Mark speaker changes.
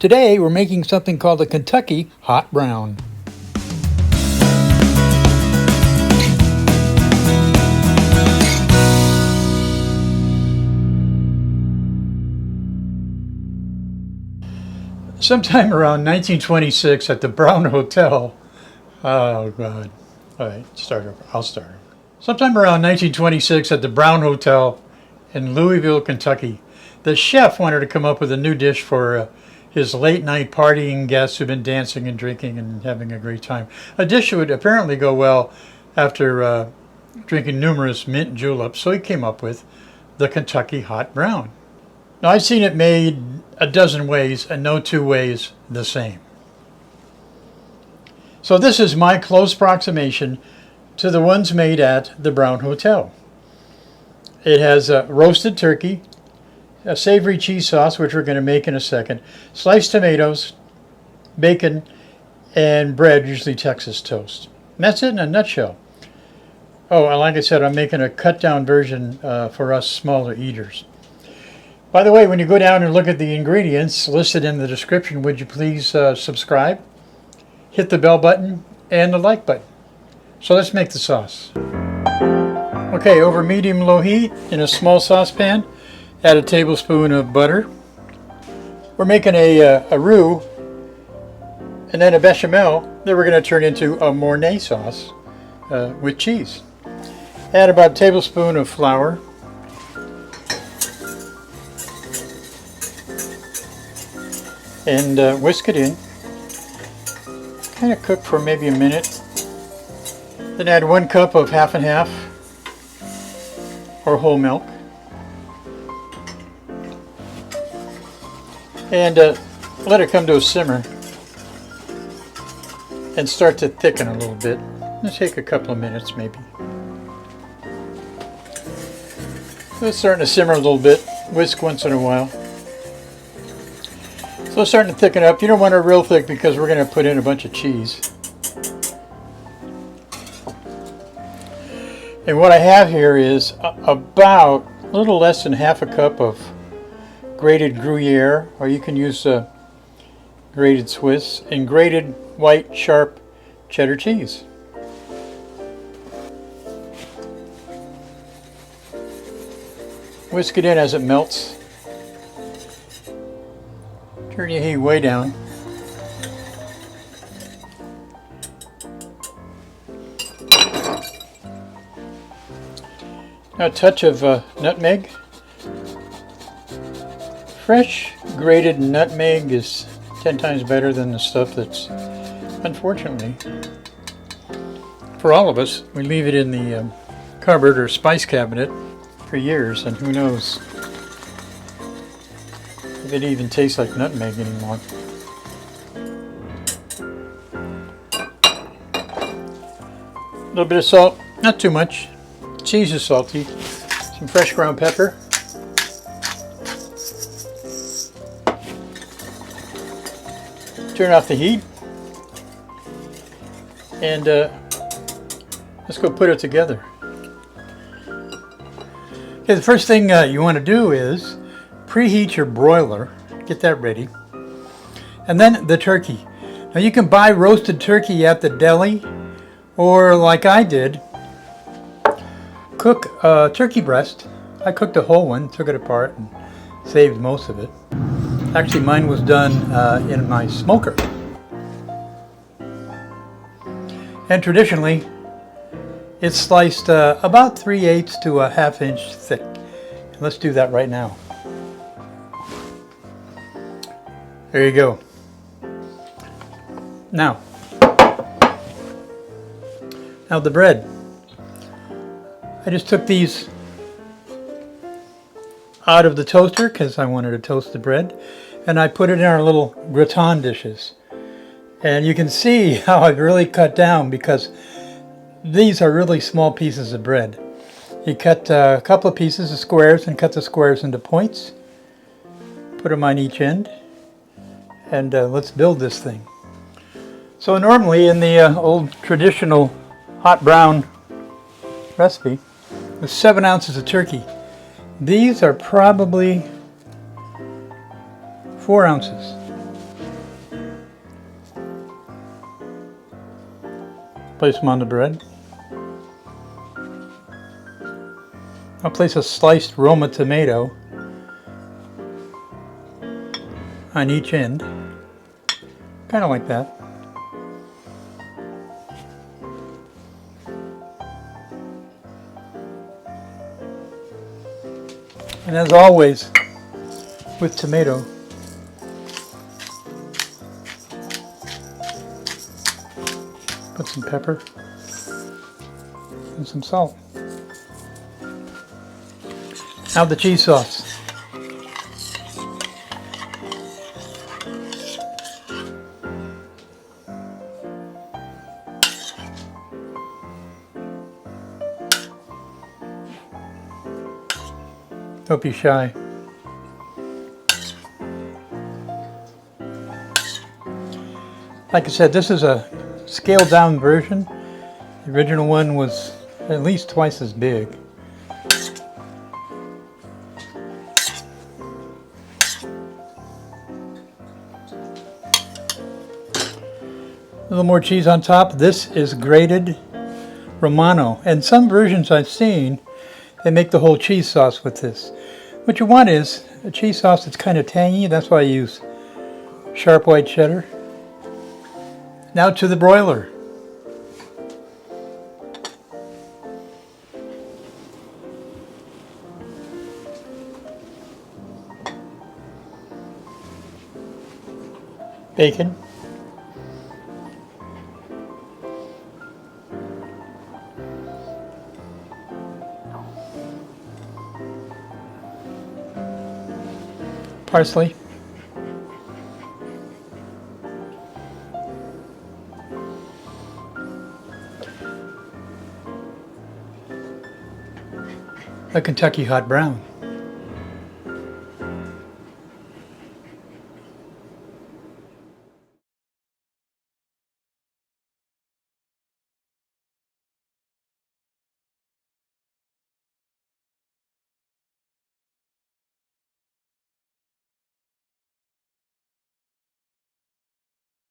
Speaker 1: Today we're making something called a Kentucky hot brown. Sometime around 1926 at the Brown Hotel, oh God, all right, start over, I'll start over. Sometime around 1926 at the Brown Hotel in Louisville, Kentucky, the chef wanted to come up with a new dish for his late night partying guests who've been dancing and drinking and having a great time. A dish that would apparently go well after drinking numerous mint juleps, so he came up with the Kentucky hot brown. Now, I've seen it made a dozen ways and no two ways the same. So this is my close approximation to the ones made at the Brown Hotel. It has roasted turkey, a savory cheese sauce, which we're going to make in a second, sliced tomatoes, bacon, and bread, usually Texas toast. And that's it in a nutshell. Oh, and like I said, I'm making a cut-down version for us smaller eaters. By the way, when you go down and look at the ingredients listed in the description, would you please subscribe, hit the bell button, and the like button. So let's make the sauce. Okay, over medium-low heat in a small saucepan, add a tablespoon of butter. We're making a roux and then a bechamel that we're going to turn into a Mornay sauce with cheese. Add about a tablespoon of flour. And whisk it in. Kind of cook for maybe a minute. Then add 1 cup of half and half or whole milk. And let it come to a simmer and start to thicken a little bit. It'll take a couple of minutes maybe. So it's starting to simmer a little bit. Whisk once in a while. So it's starting to thicken up. You don't want it real thick because we're going to put in a bunch of cheese. And what I have here is about a little less than half a cup of grated Gruyere, or you can use grated Swiss, and grated white sharp cheddar cheese. Whisk it in as it melts. Turn your heat way down. Now a touch of nutmeg. Fresh grated nutmeg is 10 times better than the stuff that's, unfortunately, for all of us, we leave it in the cupboard or spice cabinet for years, and who knows if it even tastes like nutmeg anymore. A little bit of salt, not too much. Cheese is salty. Some fresh ground pepper. Turn off the heat. And let's go put it together. Okay, the first thing you want to do is preheat your broiler. Get that ready. And then the turkey. Now you can buy roasted turkey at the deli, or like I did, cook turkey breast. I cooked a whole one, took it apart, and saved most of it. Actually, mine was done in my smoker. And traditionally, it's sliced about 3/8 to a 1/2 inch thick. Let's do that right now. There you go. Now the bread. I just took these out of the toaster because I wanted to toast the bread, and I put it in our little gratin dishes. And you can see how I've really cut down because these are really small pieces of bread. You cut a couple of pieces of squares and cut the squares into points. Put them on each end, and let's build this thing. So normally in the old traditional hot brown recipe, with 7 ounces of turkey. These are probably 4 ounces. Place them on the bread. I'll place a sliced Roma tomato on each end, kind of like that. And as always with tomato, put some pepper and some salt. Now the cheese sauce. Don't be shy. Like I said, this is a scaled down version. The original one was at least twice as big. A little more cheese on top. This is grated Romano. And some versions I've seen, they make the whole cheese sauce with this. What you want is a cheese sauce that's kind of tangy. That's why I use sharp white cheddar. Now to the broiler. Bacon. Parsley. A Kentucky hot brown.